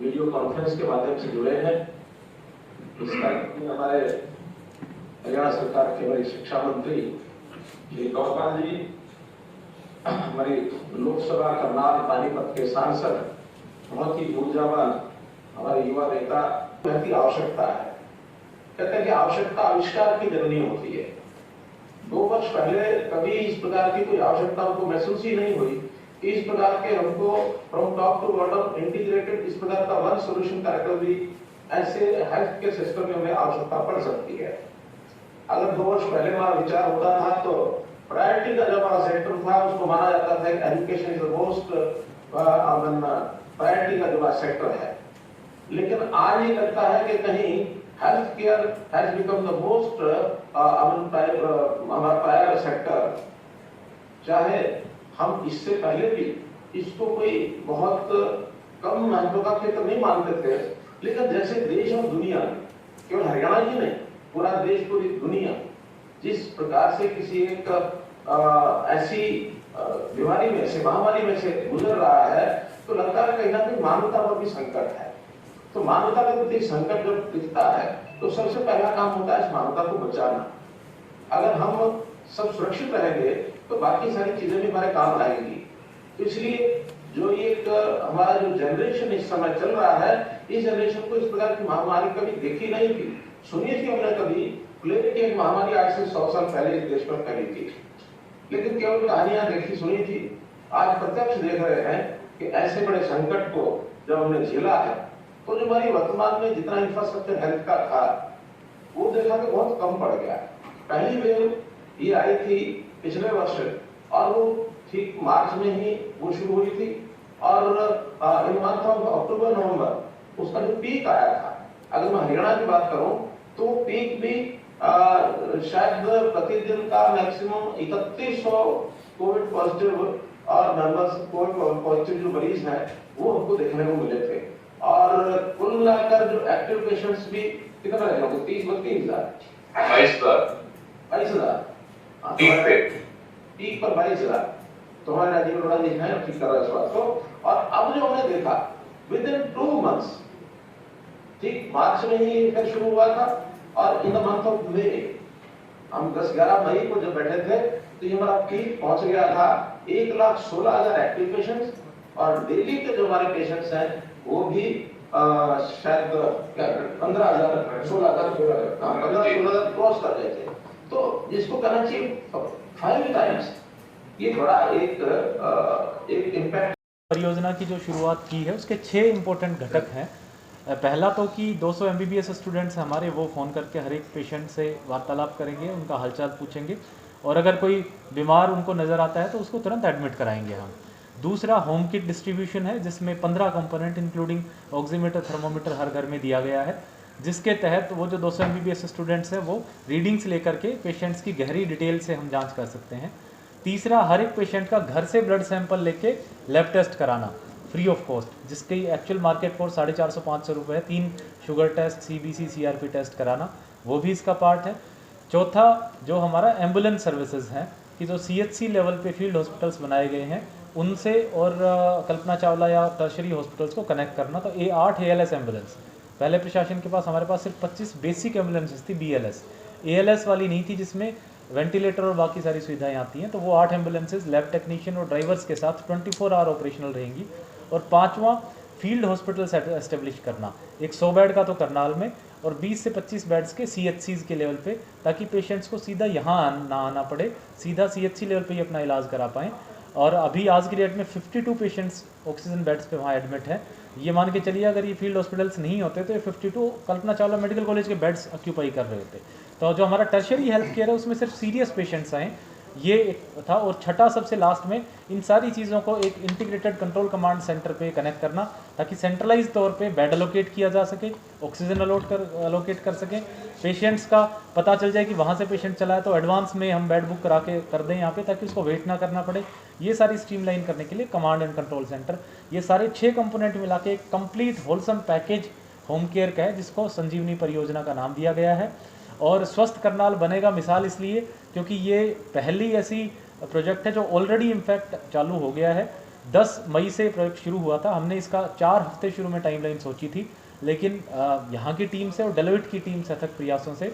Video conference के माध्यम से जुड़े हैं। इस कार्यक्रम में हमारे हरियाणा सरकार के बड़े शिक्षा मंत्री श्री गौपाल जी, हमारी लोकसभा करनाल पानीपत के सांसद, बहुत ही ऊर्जावान हमारे युवा नेता, की आवश्यकता है। कहते हैं कि आवश्यकता आविष्कार की जननी होती है। 2 वर्ष पहले कभी इस प्रकार की कोई आवश्यकता हमको महसूस ही नहीं हुई। इस प्रकार के हमको from top to bottom integrated इस प्रकार का वन सॉल्यूशन कार्यक्रम भी ऐसे हेल्थ के सिस्टम में हमें आवश्यकता पड़ सकती है। अगर 2 वर्ष पहले हमारा विचार होता था तो प्रायोरिटी का जो हमारा सेक्टर था उसको माना जाता था कि education is the most priority का जो सेक्टर है। लेकिन आज ये लगता है कि कहीं health care has become the most हमारा प्रायर सेक्टर। चाहे हम इससे पहले भी इसको कोई बहुत कम महत्व का क्षेत्र नहीं मानते थे, लेकिन जैसे देश और दुनिया, केवल हरियाणा ही नहीं, पूरा देश, पूरी दुनिया जिस प्रकार से किसी एक ऐसी बीमारी में से, महामारी में से गुजर रहा है, तो लगता है कहीं ना कहीं मानवता पर भी संकट है। तो मानवता के प्रति संकट जब दिखता है तो सबसे पहला काम होता है इस मानवता को बचाना। अगर हम सब सुरक्षित रहेंगे तो बाकी सारी चीजें भी हमारे काम आएंगी। तो इसलिए जो एक हमारा जो जनरेशन इस समय चल रहा है, इस जनरेशन को इस प्रकार की महामारी कभी देखी नहीं थी, सुनी थी हमने कभी। प्लेग की एक महामारी आज से 100 साल पहले इस देश में फैली थी, लेकिन केवल कहानियां देखी सुनी थी। आज प्रत्यक्ष देख रहे हैं कि ऐसे बड़े संकट को जब हमने झेला है तो जो हमारी वर्तमान में जितना इंफ्रास्ट्रक्चर हेल्थ का था वो देखा कि बहुत कम पड़ गया। पहली वेव ये आई थी पिछले वर्ष और वो ठीक मार्च में ही वो शुरू हुई थी, और इन मंथ ऑफ अक्टूबर नवंबर उसका जो पीक आया था, अगर मैं हरियाणा की बात करूं तो पीक भी शायद प्रतिदिन का मैक्सिमम 3100 कोविड पॉजिटिव और नंबर्स कोविड पॉजिटिव जो मरीज हैं वो हमको देखने को मिले थे। और कुल मिलाकर जो एक्टिव पेशेंट्स भी कितना रहे होंगे, 22,000 पीक पर 22,000। तो हमारे राज्य में बड़ा देखना है, ठीक कर रहा है इस बात को। और अब जो हमने देखा विद इन 2 मंथ्स, ठीक मार्च में ही फिर शुरू हुआ था, और in the month of May हम 10-11 मई को जब बैठे थे तो ये हमारा पीक पहुंच गया था 1,16,000 एक्टिव पेशेंट्स, और डेली के जो हमारे पेशेंट्स हैं वो भी शायद 15,000 16,000 क्रॉस कर गए थे। तो जिसको कहना चाहिए 5 टाइम्स ये बड़ा एक इम्पैक्ट। परियोजना की जो शुरुआत की है उसके 6 इम्पोर्टेंट घटक हैं। पहला तो कि 200 MBBS स्टूडेंट्स हमारे, वो फ़ोन करके हर एक पेशेंट से वार्तालाप करेंगे, उनका हालचाल पूछेंगे, और अगर कोई बीमार उनको नज़र आता है तो उसको तुरंत एडमिट कराएंगे हम। दूसरा होम किट डिस्ट्रीब्यूशन है, जिसमें 15 कंपोनेंट इंक्लूडिंग ऑक्सीमीटर, थर्मोमीटर हर घर में दिया गया है, जिसके तहत वो जो 200 MBBS स्टूडेंट्स हैं वो रीडिंग्स लेकर के पेशेंट्स की गहरी डिटेल से हम जाँच कर सकते हैं। तीसरा, हर एक पेशेंट का घर से ब्लड सैंपल लेके लैब टेस्ट कराना फ्री ऑफ कॉस्ट, जिसकी एक्चुअल मार्केट कॉस्ट 450-500 रुपये है। 3 sugar test, CBC, CRP test कराना, वो भी इसका पार्ट है। चौथा, जो हमारा एम्बुलेंस सर्विसेज हैं कि जो CHC लेवल पे फील्ड हॉस्पिटल्स बनाए गए हैं उनसे और कल्पना चावला या टर्शरी हॉस्पिटल्स को कनेक्ट करना। तो 8 ALS एम्बुलेंस, पहले प्रशासन के पास हमारे पास सिर्फ 25 बेसिक एम्बुलेंसेज थी, BLS, ALS वाली नहीं थी, जिसमें वेंटिलेटर और बाकी सारी सुविधाएं आती हैं। तो वो 8 एम्बुलेंसेज लैब टेक्नीशियन और ड्राइवर्स के साथ 24 आवर ऑपरेशनल रहेंगी। और 5वां, फील्ड हॉस्पिटल एस्टेब्लिश करना, एक 100 बेड का तो करनाल में और 20 से 25 बेड्स के CHCs के लेवल पे, ताकि पेशेंट्स को सीधा यहाँ ना आना पड़े, सीधा CHC लेवल पे ही अपना इलाज करा पाएँ। और अभी आज की डेट में 52 पेशेंट्स ऑक्सीजन बेड्स पे वहाँ एडमिट हैं। ये मान के चलिए अगर ये फील्ड हॉस्पिटल्स नहीं होते तो ये 52 कल्पना चावला मेडिकल कॉलेज के बेड्स ऑक्यूपाई कर रहे होते। तो जो हमारा टर्शरी हेल्थ केयर है उसमें सिर्फ सीरियस पेशेंट्स आए, ये एक था। और छठा, सबसे लास्ट में, इन सारी चीज़ों को एक इंटीग्रेटेड कंट्रोल कमांड सेंटर पे कनेक्ट करना, ताकि सेंट्रलाइज तौर पे बेड अलोकेट किया जा सके, ऑक्सीजन अलोकेट कर सकें, पेशेंट्स का पता चल जाए कि वहाँ से पेशेंट चला है तो एडवांस में हम बेड बुक करा के कर दें यहाँ पे, ताकि उसको वेट ना करना पड़े। ये सारी स्ट्रीमलाइन करने के लिए कमांड एंड कंट्रोल सेंटर, ये सारे 6 कंपोनेंट मिला के एक complete wholesome package home care का है, जिसको संजीवनी परियोजना का नाम दिया गया है। और स्वस्थ करनाल बनेगा मिसाल इसलिए क्योंकि ये पहली ऐसी प्रोजेक्ट है जो ऑलरेडी इनफैक्ट चालू हो गया है। 10 मई से प्रोजेक्ट शुरू हुआ था। हमने इसका 4 हफ्ते शुरू में टाइमलाइन सोची थी, लेकिन यहाँ की टीम से और डेलोइट की टीम से अथक प्रयासों से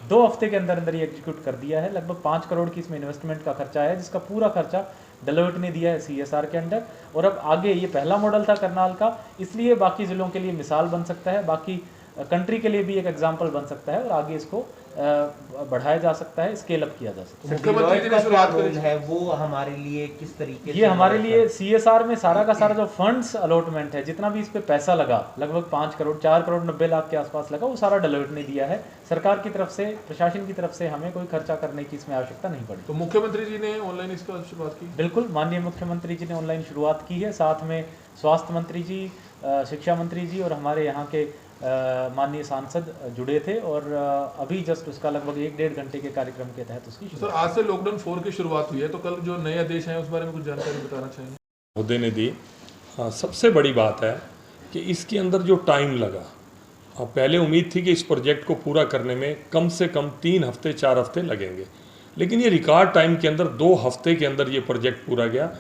2 हफ्ते के अंदर अंदर ये एग्जीक्यूट कर दिया है। लगभग 5 करोड़ की इसमें इन्वेस्टमेंट का खर्चा है, जिसका पूरा खर्चा डेलोइट ने दिया है CSR के अंडर। और अब आगे ये पहला मॉडल था करनाल का, इसलिए बाकी ज़िलों के लिए मिसाल बन सकता है, बाकी कंट्री के लिए भी एक एग्जाम्पल बन सकता है और आगे इसको बढ़ाया जा सकता है, स्केल अप किया जा सकता है। मुख्यमंत्री जी ने शुरुआत करी है, वो हमारे लिए किस तरीके से ये हमारे लिए CSR में सारा का सारा जो फंड्स अलॉटमेंट है, जितना भी इस पे पैसा लगा, लगभग 5 करोड़ 4 करोड़ 90 लाख के आसपास लगा, वो सारा डेलोइट ने दिया है। सरकार की तरफ से, प्रशासन की तरफ से हमें कोई खर्चा करने की इसमें आवश्यकता नहीं पड़ी। तो मुख्यमंत्री जी ने ऑनलाइन इसका शुरुआत की? बिल्कुल, माननीय मुख्यमंत्री जी ने ऑनलाइन शुरुआत की है, साथ में स्वास्थ्य मंत्री जी, शिक्षा मंत्री जी और हमारे यहाँ के माननीय सांसद जुड़े थे और अभी जस्ट उसका लगभग 1-1.5 घंटे के कार्यक्रम के तहत उसकी सर आज से लॉकडाउन 4 की शुरुआत हुई है, तो कल जो नए आदेश हैं उस बारे में कुछ जानकारी बताना चाहेंगे? मुद्दे ने दी। हाँ, सबसे बड़ी बात है कि इसके अंदर जो टाइम लगा, पहले उम्मीद थी कि इस प्रोजेक्ट को पूरा करने में कम से कम 3 हफ्ते 4 हफ्ते लगेंगे, लेकिन ये रिकॉर्ड टाइम के अंदर 2 हफ्ते के अंदर ये प्रोजेक्ट पूरा गया।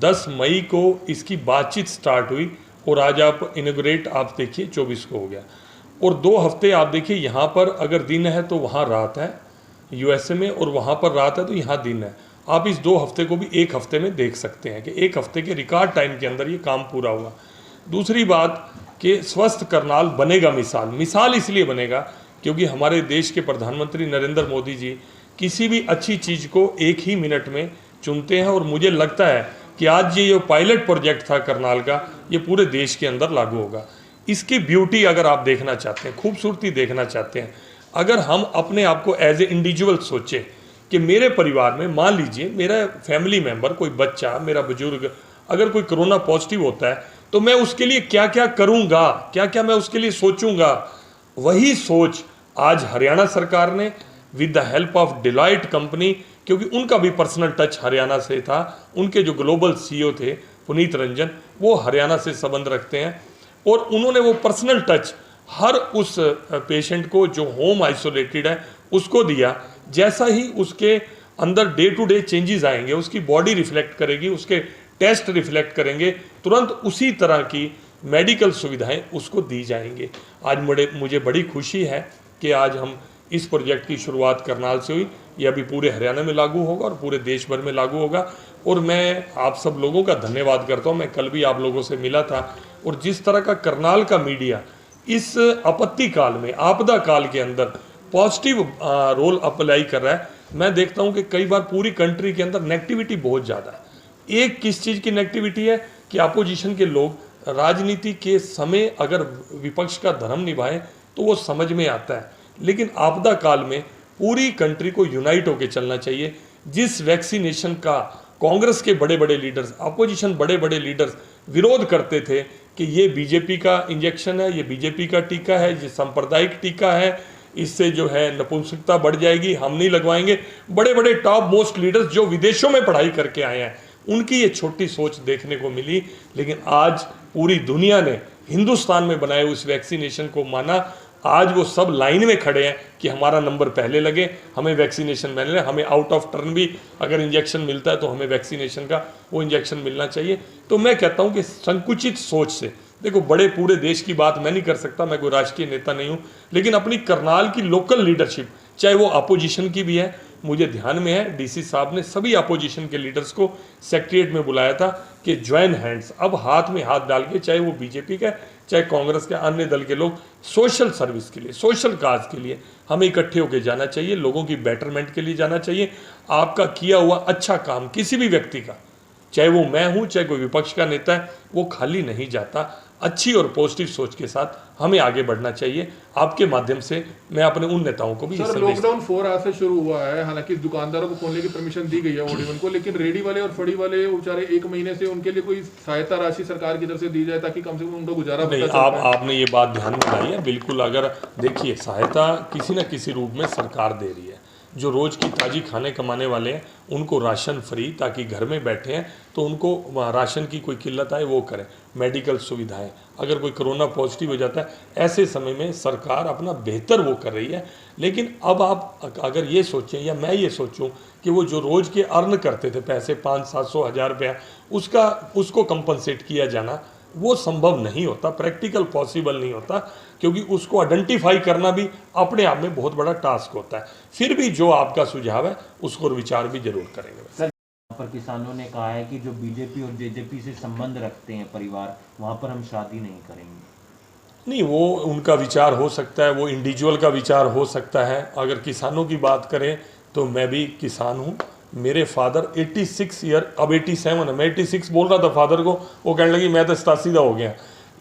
10 मई को इसकी बातचीत स्टार्ट हुई और आज आप इनोग्रेट आप देखिए 24 को हो गया। और 2 हफ्ते आप देखिए, यहाँ पर अगर दिन है तो वहाँ रात है USA में, और वहाँ पर रात है तो यहाँ दिन है। आप इस 2 हफ्ते को भी 1 हफ्ते में देख सकते हैं कि 1 हफ्ते के रिकॉर्ड टाइम के अंदर ये काम पूरा हुआ। दूसरी बात कि स्वस्थ करनाल बनेगा मिसाल इसलिए बनेगा क्योंकि हमारे देश के प्रधानमंत्री नरेंद्र मोदी जी किसी भी अच्छी चीज़ को 1 ही मिनट में चुनते हैं, और मुझे लगता है कि आज ये जो पायलट प्रोजेक्ट था करनाल का, ये पूरे देश के अंदर लागू होगा। इसकी ब्यूटी अगर आप देखना चाहते हैं, खूबसूरती देखना चाहते हैं, अगर हम अपने आप को एज ए इंडिविजुअल सोचें कि मेरे परिवार में मान लीजिए मेरा फैमिली मेम्बर, कोई बच्चा, मेरा बुजुर्ग अगर कोई कोरोना पॉजिटिव होता है, तो मैं उसके लिए क्या क्या करूँगा, क्या क्या मैं उसके लिए सोचूंगा। वही सोच आज हरियाणा सरकार ने with the help of Deloitte company, क्योंकि उनका भी पर्सनल टच हरियाणा से था, उनके जो ग्लोबल CEO थे पुनीत रंजन, वो हरियाणा से संबंध रखते हैं, और उन्होंने वो पर्सनल टच हर उस पेशेंट को जो होम आइसोलेटेड है उसको दिया। जैसा ही उसके अंदर डे टू डे चेंजेस आएंगे, उसकी बॉडी रिफ्लेक्ट करेगी, उसके टेस्ट रिफ्लेक्ट करेंगे, तुरंत उसी तरह की मेडिकल सुविधाएं उसको दी जाएंगी। आज मुझे बड़ी खुशी है कि आज हम इस प्रोजेक्ट की शुरुआत करनाल से हुई। ये अभी पूरे हरियाणा में लागू होगा और पूरे देश भर में लागू होगा, और मैं आप सब लोगों का धन्यवाद करता हूँ। मैं कल भी आप लोगों से मिला था, और जिस तरह का करनाल का मीडिया इस आपत्ति काल में, आपदा काल के अंदर पॉजिटिव रोल अप्लाई कर रहा है, मैं देखता हूँ कि कई बार पूरी कंट्री के अंदर नेगेटिविटी बहुत ज़्यादा है। एक किस चीज़ की नेगेटिविटी है कि अपोजिशन के लोग राजनीति के समय अगर विपक्ष का धर्म निभाएं तो वो समझ में आता है, लेकिन आपदा काल में पूरी कंट्री को यूनाइट होकर चलना चाहिए। जिस वैक्सीनेशन का कांग्रेस के बड़े बड़े लीडर्स, अपोजिशन बड़े बड़े लीडर्स विरोध करते थे कि ये बीजेपी का इंजेक्शन है, ये बीजेपी का टीका है, ये सांप्रदायिक टीका है, इससे जो है नपुंसकता बढ़ जाएगी, हम नहीं लगवाएंगे। बड़े बड़े टॉप मोस्ट लीडर्स जो विदेशों में पढ़ाई करके आए हैं, उनकी ये छोटी सोच देखने को मिली, लेकिन आज पूरी दुनिया ने हिंदुस्तान में बनाए उस वैक्सीनेशन को माना। आज वो सब लाइन में खड़े हैं कि हमारा नंबर पहले लगे, हमें वैक्सीनेशन मिले, हमें आउट ऑफ टर्न भी अगर इंजेक्शन मिलता है तो हमें वैक्सीनेशन का वो इंजेक्शन मिलना चाहिए। तो मैं कहता हूँ कि संकुचित सोच से, देखो बड़े पूरे देश की बात मैं नहीं कर सकता, मैं कोई राष्ट्रीय नेता नहीं हूँ, लेकिन अपनी करनाल की लोकल लीडरशिप, चाहे वो अपोजिशन की भी है, मुझे ध्यान में है DC साहब ने सभी अपोजिशन के लीडर्स को सेक्रेटरीट में बुलाया था कि ज्वाइन हैंड्स, अब हाथ में हाथ डाल के, चाहे वो बीजेपी का चाहे कांग्रेस के अन्य दल के लोग, सोशल सर्विस के लिए, सोशल काज के लिए हमें इकट्ठे होकर जाना चाहिए, लोगों की बेटरमेंट के लिए जाना चाहिए। आपका किया हुआ अच्छा काम किसी भी व्यक्ति का, चाहे वो मैं हूँ चाहे कोई विपक्ष का नेता है, वो खाली नहीं जाता। अच्छी और पॉजिटिव सोच के साथ हमें आगे बढ़ना चाहिए। आपके माध्यम से मैं अपने उन नेताओं को भी सर, लॉकडाउन 4 आज से शुरू हुआ है, हालांकि दुकानदारों को खोलने की परमिशन दी गई है OD1 को, लेकिन रेडी वाले और फड़ी वाले बेचारे 1 महीने से, उनके लिए कोई सहायता राशि सरकार की तरफ से दी जाए ताकि कम से कम उनका गुजारा नहीं। आपने ये बात ध्यान में लाई है, बिल्कुल। अगर देखिए, सहायता किसी न किसी रूप में सरकार दे रही है, जो रोज़ की ताज़ी खाने कमाने वाले हैं उनको राशन फ्री, ताकि घर में बैठे हैं तो उनको राशन की कोई किल्लत आए वो करें। मेडिकल सुविधाएं, अगर कोई कोरोना पॉजिटिव हो जाता है ऐसे समय में सरकार अपना बेहतर वो कर रही है। लेकिन अब आप अगर ये सोचें या मैं ये सोचूं कि वो जो रोज़ के अर्न करते थे पैसे 500-700 हज़ार रुपया, उसको कंपनसेट किया जाना वो संभव नहीं होता, प्रैक्टिकल पॉसिबल नहीं होता, क्योंकि उसको आइडेंटिफाई करना भी अपने आप में बहुत बड़ा टास्क होता है। फिर भी जो आपका सुझाव है उसको विचार भी जरूर करेंगे। पर किसानों ने कहा है कि जो बीजेपी और जेजेपी से संबंध रखते हैं परिवार, वहाँ पर हम शादी नहीं करेंगे। नहीं, वो उनका विचार हो सकता है, वो इंडिविजुअल का विचार हो सकता है। अगर किसानों की बात करें तो मैं भी किसान हूँ। मेरे फादर 86 ईयर, अब 87 है, मैं 86 बोल रहा था फादर को, वो कहने लगी मैं तो 87 हो गया।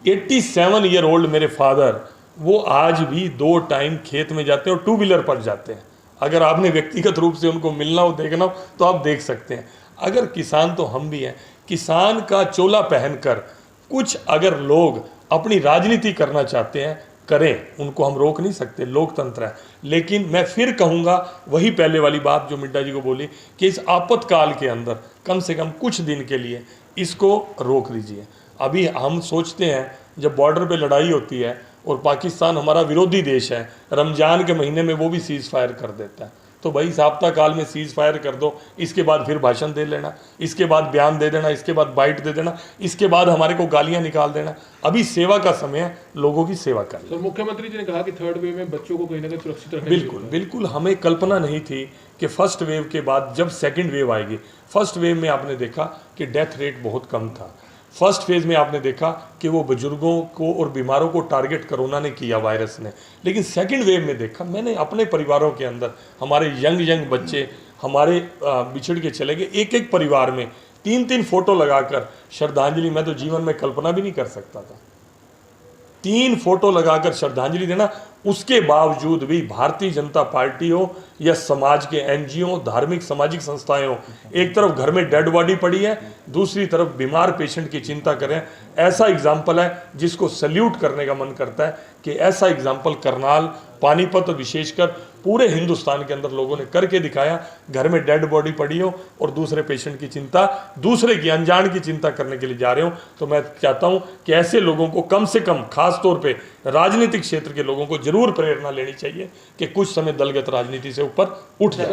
87 ईयर ओल्ड मेरे फादर, वो आज भी 2 टाइम खेत में जाते हैं और 2 व्हीलर पर जाते हैं। अगर आपने व्यक्तिगत रूप से उनको मिलना हो, देखना हो तो आप देख सकते हैं। अगर किसान तो हम भी हैं, किसान का चोला पहनकर कुछ अगर लोग अपनी राजनीति करना चाहते हैं करें, उनको हम रोक नहीं सकते, लोकतंत्र है। लेकिन मैं फिर कहूँगा वही पहले वाली बात जो मिड्डा जी को बोली कि इस आपातकाल के अंदर कम से कम कुछ दिन के लिए इसको रोक दीजिए। अभी हम सोचते हैं जब बॉर्डर पे लड़ाई होती है और पाकिस्तान हमारा विरोधी देश है, रमज़ान के महीने में वो भी सीज़ फायर कर देता है, तो भाई साप्ताह काल में सीज़ फायर कर दो, इसके बाद फिर भाषण दे लेना, इसके बाद बयान दे देना, इसके बाद बाइट दे देना, इसके बाद हमारे को गालियां निकाल देना। अभी सेवा का समय है, लोगों की सेवा करनी। सर, मुख्यमंत्री जी ने कहा कि थर्ड वेव में बच्चों को कहीं ना कहीं सुरक्षित रखना। बिल्कुल बिल्कुल, हमें कल्पना नहीं थी कि फर्स्ट वेव के बाद जब सेकेंड वेव आएगी। फर्स्ट वेव में आपने देखा कि डेथ रेट बहुत कम था। फर्स्ट फेज़ में आपने देखा कि वो बुजुर्गों को और बीमारों को टारगेट कोरोना ने किया, वायरस ने। लेकिन सेकंड वेव में देखा मैंने अपने परिवारों के अंदर, हमारे यंग बच्चे हमारे बिछड़ के चले गए। एक परिवार में 3 फोटो लगाकर श्रद्धांजलि, मैं तो जीवन में कल्पना भी नहीं कर सकता था। 3 फोटो लगाकर श्रद्धांजलि देना, उसके बावजूद भी भारतीय जनता पार्टी हो या समाज के एनजीओ, धार्मिक सामाजिक संस्थाएं हो, एक तरफ घर में डेड बॉडी पड़ी है, दूसरी तरफ बीमार पेशेंट की चिंता करें। ऐसा एग्जाम्पल है जिसको सल्यूट करने का मन करता है कि ऐसा एग्जाम्पल करनाल, पानीपत और विशेषकर पूरे हिंदुस्तान के अंदर लोगों ने करके दिखाया। घर में डेड बॉडी पड़ी हो और दूसरे पेशेंट की चिंता, दूसरे की अनजान की चिंता करने के लिए जा रहे हो। तो मैं चाहता हूं कि ऐसे लोगों को कम से कम, खास तौर पे राजनीतिक क्षेत्र के लोगों को जरूर प्रेरणा लेनी चाहिए कि कुछ समय दलगत राजनीति से ऊपर उठ जाए।